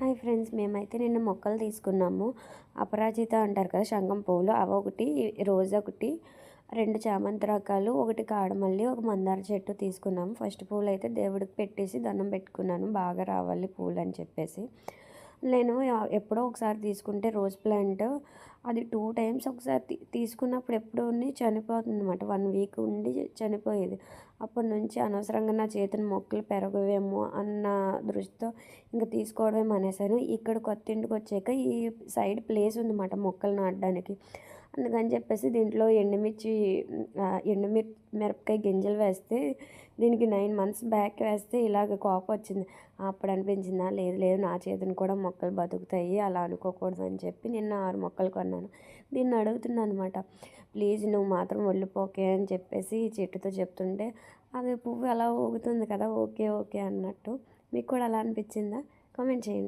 Hi friends, మేమైతే నిన్న మొక్కలు తీసుకున్నాము. అపరాజిత అంటారు కదా, శంఖం పువ్వులు, అవి ఒకటి, రోజు ఒకటి, 2 చామంతి రకాలు, ఒకటి కాడమల్లి, ఒక మందార చెట్టు తీసుకున్నాము. ఫస్ట్ పూలు అయితే దేవుడికి పెట్టేసి దండం పెట్టుకున్నాను, బాగా రావాలి పూలు అని చెప్పేసి. నేను ఎప్పుడో ఒకసారి తీసుకుంటే రోజ్ ప్లాంట్ అది 2 టైమ్స్ ఒకసారి తీసుకున్నప్పుడు ఎప్పుడో చనిపోతుంది అనమాట. 1 వీక్ ఉండి చనిపోయేది. అప్పటి నుంచి అనవసరంగా నా చేతిని మొక్కలు పెరగవేమో అన్న దృష్టితో ఇంకా తీసుకోవడమే మానేశాను. ఇక్కడ కొత్త ఇంటికి వచ్చాక ఈ సైడ్ ప్లేస్ ఉందన్నమాట మొక్కలు నాటడానికి. అందుకని చెప్పేసి దీంట్లో మిరపకాయ గింజలు వేస్తే, దీనికి 9 మంత్స్ బ్యాక్ వేస్తే ఇలాగ కోపం వచ్చింది. అప్పుడు అనిపించిందా, లేదు లేదు, నా చేతిని కూడా మొక్కలు బతుకుతాయి, అలా అనుకోకూడదు అని చెప్పి నిన్న 6 మొక్కలు కొన్నాను. దీన్ని అడుగుతున్నాను అనమాట, ప్లీజ్ నువ్వు మాత్రం వెళ్ళిపోకే అని చెప్పేసి ఈ చెట్టుతో చెప్తుంటే, అది పువ్వు అలా ఊగుతుంది కదా, ఓకే ఓకే అన్నట్టు. మీకు కూడా అలా అనిపించిందా? కామెంట్ చేయండి.